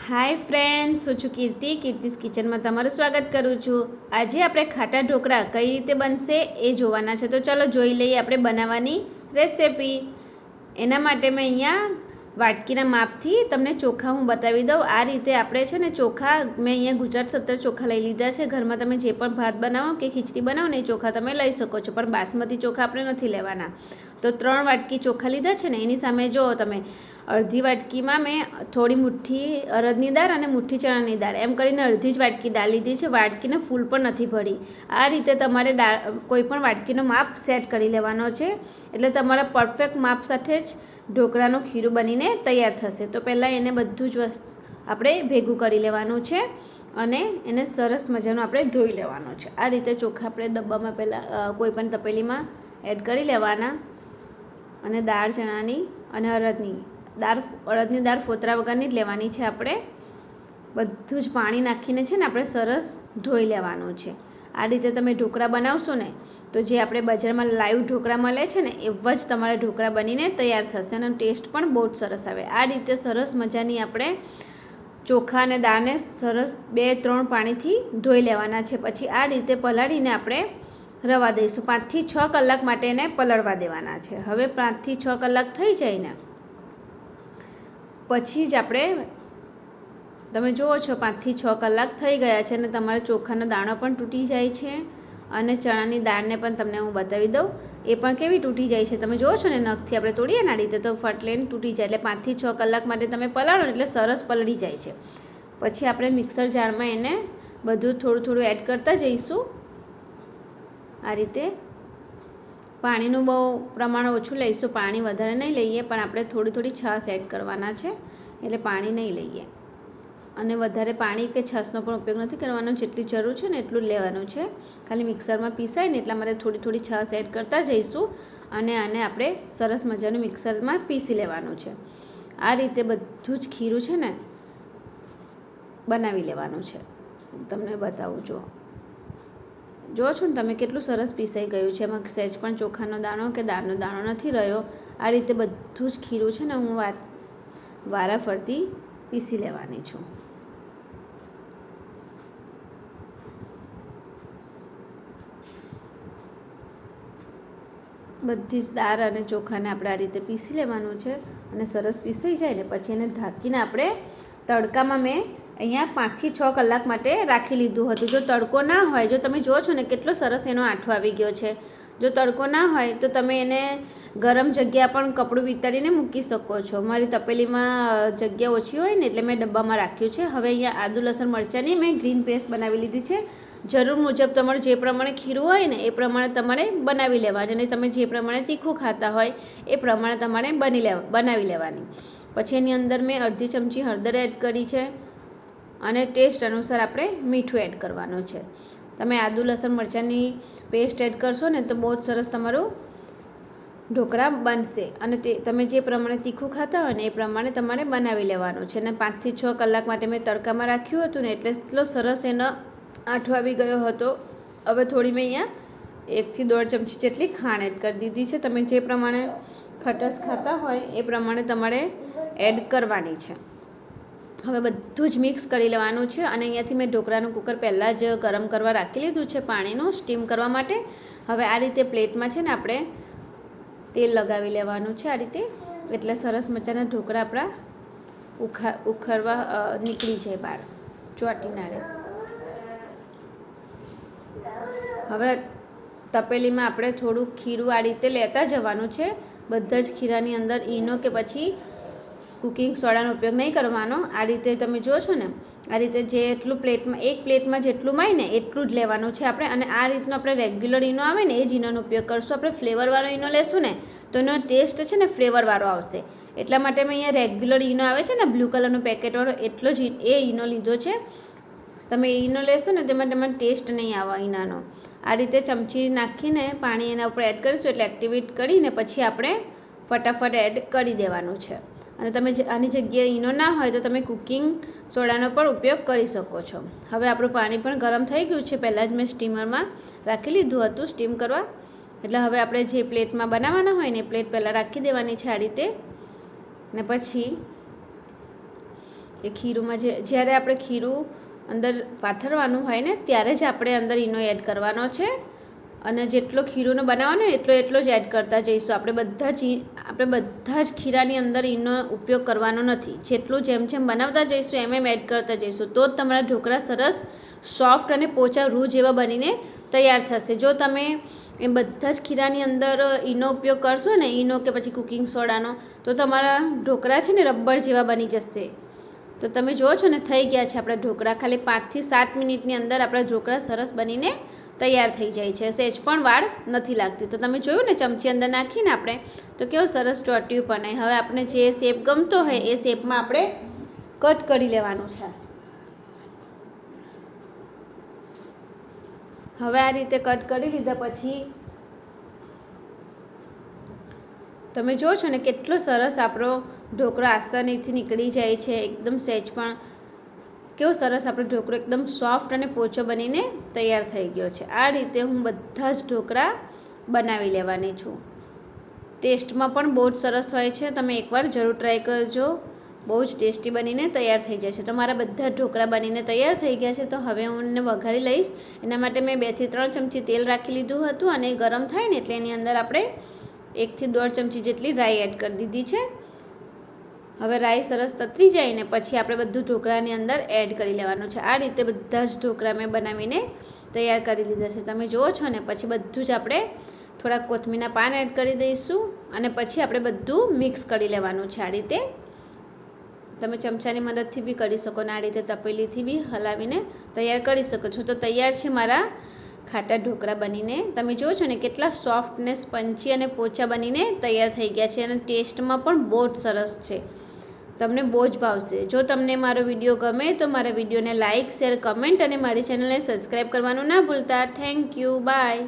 Hi friends, હું છું કીર્તિસ કિચનમાં તમારું સ્વાગત કરું છું। આજે આપણે ખાટા ઢોકળા કઈ રીતે બનશે એ જોવાના છે, તો ચલો જોઈ લઈએ આપણે બનાવવાની રેસિપી। એના માટે મેં અહીંયા વાટકીના માપથી તમને ચોખા હું બતાવી દઉં। આ રીતે આપણે છે ને ચોખા મેં અહીંયા ગુજરાત 17 ચોખા લઈ લીધા છે। ઘરમાં તમે જે પણ ભાત બનાવો કે ખીચડી બનાવો ને એ ચોખા તમે લઈ શકો છો, પણ બાસમતી ચોખા આપણે નથી લેવાના। તો 3 વાટકી ચોખા લીધા છે ને, એની સામે જો તમે અડધી વાટકીમાં મેં થોડી મુઠ્ઠી અડદની દાળ અને મુઠ્ઠી ચણાની દાળ એમ કરીને અડધી જ વાટકી દાળ લીધી છે। વાટકીને ફૂલ પણ નથી ભરી। આ રીતે તમારે કોઈ પણ વાટકીનો માપ સેટ કરી લેવાનો છે, એટલે તમારા પરફેક્ટ માપ સાથે જ ઢોકળાનું ખીરું બનીને તૈયાર થશે। તો પહેલાં એને બધું જ વસ્તુ આપણે ભેગું કરી લેવાનું છે અને એને સરસ મજાનું આપણે ધોઈ લેવાનું છે। આ રીતે ચોખા આપણે ડબ્બામાં પહેલાં કોઈ પણ તપેલીમાં એડ કરી લેવાના અને દાળ ચણાની અને અડદની દાળ ફોતરા વગરની જ લેવાની છે। આપણે બધું જ પાણી નાખીને છે ને આપણે સરસ ધોઈ લેવાનું છે। આ રીતે તમે ઢોકળા બનાવશો ને તો જે આપણે બજારમાં લાઈવ ઢોકળા મળે છે ને એવા જ તમારા ઢોકળા બનીને તૈયાર થશે અને ટેસ્ટ પણ બહુ જ સરસ આવે। આ રીતે સરસ મજાની આપણે ચોખા અને દાળને સરસ 2-3 પાણીથી ધોઈ લેવાના છે। પછી આ રીતે પલાળીને આપણે રવા દઈશું। 5 થી 6 કલાક માટે એને પલળવા દેવાના છે। હવે 5 થી 6 કલાક થઈ જાય ને પછી જ આપણે તમે જુઓ છો 5 થી 6 કલાક થઈ ગયા છે અને તમારા ચોખાનો દાણો પણ તૂટી જાય છે અને ચણાની દાળને પણ તમને હું બતાવી દઉં, એ પણ કેવી તૂટી જાય છે। તમે જુઓ છો ને, નખથી આપણે તોડીએ ને આ રીતે તો ફટલેને તૂટી જાય। એટલે 5 થી 6 કલાક માટે તમે પલાળો એટલે સરસ પલળી જાય છે। પછી આપણે મિક્સર જારમાં એને બધું થોડું એડ કરતા જઈશું। આ રીતે પાણીનું બહુ પ્રમાણ ઓછું લઈશું, પાણી વધારે નહીં લઈએ, પણ આપણે થોડી છાશ એડ કરવાના છે, એટલે પાણી નહીં લઈએ અને વધારે પાણી કે છાશનો પણ ઉપયોગ નથી કરવાનો। જેટલી જરૂર છે ને એટલું જ લેવાનું છે। ખાલી મિક્સરમાં પીસાય ને એટલા માટે થોડી છાશ એડ કરતા જઈશું અને આને આપણે સરસ મજાનું મિક્સરમાં પીસી લેવાનું છે। આ રીતે બધું જ ખીરું છે ને બનાવી લેવાનું છે। તમને બતાવું, જુઓ છો ને તમે કેટલું સરસ પીસાઈ ગયું છે। એમાં સહેજ પણ ચોખાનો દાણો કે દાળનો દાણો નથી રહ્યો। આ રીતે બધું જ ખીરું છે ને હું વારા ફરતી પીસી લેવાની છું। બધી જ દાળ અને ચોખાને આપણે આ રીતે પીસી લેવાનું છે અને સરસ પીસાઈ જાય ને પછી એને ઢાંકીને આપણે તડકામાં મેં અહીંયા 5 થી 6 કલાક માટે રાખી લીધું હતું। જો તડકો ના હોય, જો તમે જુઓ છો ને કેટલો સરસ એનો આઠો આવી ગયો છે। જો તડકો ના હોય તો તમે એને ગરમ જગ્યા પણ કપડું વિતરીને મૂકી શકો છો। મારી તપેલીમાં જગ્યા ઓછી હોય ને એટલે મેં ડબ્બામાં રાખ્યું છે। હવે અહીંયા આદુ લસણ મરચાંની મેં ગ્રીન પેસ્ટ બનાવી લીધી છે। જરૂર મુજબ તમારું જે પ્રમાણે ખીરું હોય ને એ પ્રમાણે તમારે બનાવી લેવાની અને તમે જે પ્રમાણે તીખું ખાતા હોય એ પ્રમાણે તમારે બનાવી લેવાની। પછી એની અંદર મેં અડધી ચમચી હળદર એડ કરી છે અને ટેસ્ટ અનુસાર આપણે મીઠું એડ કરવાનું છે। તમે આદુ લસણ મરચાંની પેસ્ટ એડ કરશો ને તો બહુ જ સરસ તમારું ઢોકળા બનશે અને તમે જે પ્રમાણે તીખું ખાતા હોય ને એ પ્રમાણે તમારે બનાવી લેવાનું છે। અને 5 થી 6 કલાક માટે મેં તડકામાં રાખ્યું હતું ને એટલે એટલો સરસ એનો આઠો આવી ગયો હતો। હવે થોડી મેં અહીંયા 1 થી 1.5 ચમચી જેટલી ખાંડ એડ કરી દીધી છે। તમે જે પ્રમાણે ખટાશ ખાતા હોય એ પ્રમાણે તમારે એડ કરવાની છે। હવે બધું જ મિક્સ કરી લેવાનું છે અને અહીંયાથી મેં ઢોકળાનું કુકર પહેલાં જ ગરમ કરવા રાખી લીધું છે પાણીનું સ્ટીમ કરવા માટે। હવે આ રીતે પ્લેટમાં છે ને આપણે તેલ લગાવી લેવાનું છે આ રીતે, એટલે સરસ મજાના ઢોકળા આપણા ઉખડવા નીકળી જાય બહાર, ચોંટી ના રહે। હવે તપેલીમાં આપણે થોડું ખીરું આ રીતે લેતા જવાનું છે। બધા જ ખીરાની અંદર ઈનો કે પછી કુકિંગ સોડાનો ઉપયોગ નહીં કરવાનો। આ રીતે તમે જુઓ છો ને, આ રીતે જેટલું એક પ્લેટમાં જેટલું માય ને એટલું જ લેવાનું છે આપણે। અને આ રીતનો આપણે રેગ્યુલર ઈનો આવે ને એ જ ઈનોનો ઉપયોગ કરશું। આપણે ફ્લેવરવાળો ઈનો લેશું ને તો એનો ટેસ્ટ છે ને ફ્લેવરવાળો આવશે। એટલા માટે મેં અહીંયા રેગ્યુલર ઈનો આવે છે ને બ્લુ કલરનું પેકેટવાળો એટલો જ એ ઈનો લીધો છે। તમે ઈનો લેશો ને તેમાં તમારે ટેસ્ટ નહીં આવે ઈનાનો। આ રીતે ચમચી નાખીને પાણી એના ઉપર એડ કરીશું એટલે એક્ટિવેટ કરીને પછી આપણે ફટાફટ એડ કરી દેવાનું છે। અને તમે આની જગ્યાએ ઈનો ના હોય તો તમે કુકિંગ સોડાનો પણ ઉપયોગ કરી શકો છો। હવે આપણું પાણી પણ ગરમ થઈ ગયું છે, પહેલાં જ મેં સ્ટીમરમાં રાખી લીધું હતું સ્ટીમ કરવા। એટલે હવે આપણે જે પ્લેટમાં બનાવવાના હોય ને એ પ્લેટ પહેલાં રાખી દેવાની છે આ રીતે, ને પછી એ ખીરુંમાં જ્યારે આપણે ખીરું અંદર પાથરવાનું હોય ને ત્યારે જ આપણે અંદર ઈનો એડ કરવાનો છે, અને જેટલો ખીરુંનો બનાવવાનો ને એટલો જ એડ કરતા જઈશું. આપણે બધા જ ખીરાની અંદર ઈનો ઉપયોગ કરવાનો નથી. જેટલું જેમ બનાવતા જઈશું એમ એડ કરતા જઈશું, તો જ તમારા ઢોકળા સરસ સોફ્ટ અને પોચા રૂ જેવા બનીને તૈયાર થશે. જો તમે એ બધા જ ખીરાની અંદર ઈનો ઉપયોગ કરશો ને, ઈનો કે પછી કુકિંગ સોડાનો, તો તમારા ઢોકળા છે ને રબર જેવા બની જશે. તો તમે જુઓ છો ને, થઈ ગયા છે આપણા ઢોકળા. ખાલી 5 થી 7 મિનિટની અંદર આપણા ઢોકળા સરસ બનીને તૈયાર થઈ જાય છે. સહેજ પણ વાર નથી લાગતી. તો તમે જોયું ને, ચમચી અંદર નાખીને આપણે તો કેવું સરસ ચોટ્યું પણ. હવે આપણે જે શેપ ગમતો હોય એ શેપમાં આપણે કટ કરી લેવાનું છે. હવે આ રીતે કટ કરી લીધા પછી તમે જુઓ છો ને કેટલો સરસ આપણો ઢોકળો આસાનીથી નીકળી જાય છે. એકદમ સહેજ પણ કેવો સરસ આપણો ઢોકળો એકદમ સોફ્ટ અને પોચો બનીને તૈયાર થઈ ગયો છે. આ રીતે હું બધા જ ઢોકળા બનાવી લેવાની છું. ટેસ્ટમાં પણ બહુ જ સરસ હોય છે. તમે એકવાર જરૂર ટ્રાય કરજો. બહુ જ ટેસ્ટી બનીને તૈયાર થઈ જશે. તો મારા બધા ઢોકળા બનીને તૈયાર થઈ ગયા છે. તો હવે હું એને વઘારી લઈશ. એના માટે મેં 2 થી 3 ચમચી તેલ રાખી લીધું હતું, અને ગરમ થાય ને એટલે એની અંદર આપણે 1 થી 1.5 ચમચી જેટલી રાઈ એડ કરી દીધી છે. હવે રાઈ સરસ તતરી જાય ને પછી આપણે બધું ઢોકળાની અંદર એડ કરી લેવાનું છે. આ રીતે બધા જ ઢોકળા મેં બનાવીને તૈયાર કરી લીધા છે. તમે જુઓ છો ને, પછી બધું જ આપણે થોડાક કોથમીરના પાન એડ કરી દઈશું, અને પછી આપણે બધું મિક્સ કરી લેવાનું છે. આ રીતે તમે ચમચાની મદદથી બી કરી શકો ને આ રીતે તપેલીથી બી હલાવીને તૈયાર કરી શકો છો. તો તૈયાર છે મારા ખાટા ઢોકળા બનીને. તમે જુઓ છો ને કેટલા સોફ્ટ ને સ્પંચી અને પોચા બનીને તૈયાર થઈ ગયા છે, અને ટેસ્ટમાં પણ બહુ જ સરસ છે. તમને બહુ જ ભાવશે. જો તમને મારો વિડીયો ગમે તો મારા વિડીયોને લાઇક, શેર, કમેન્ટ અને મારી ચેનલને સબસ્ક્રાઈબ કરવાનું ના ભૂલતા. Thank you. બાય.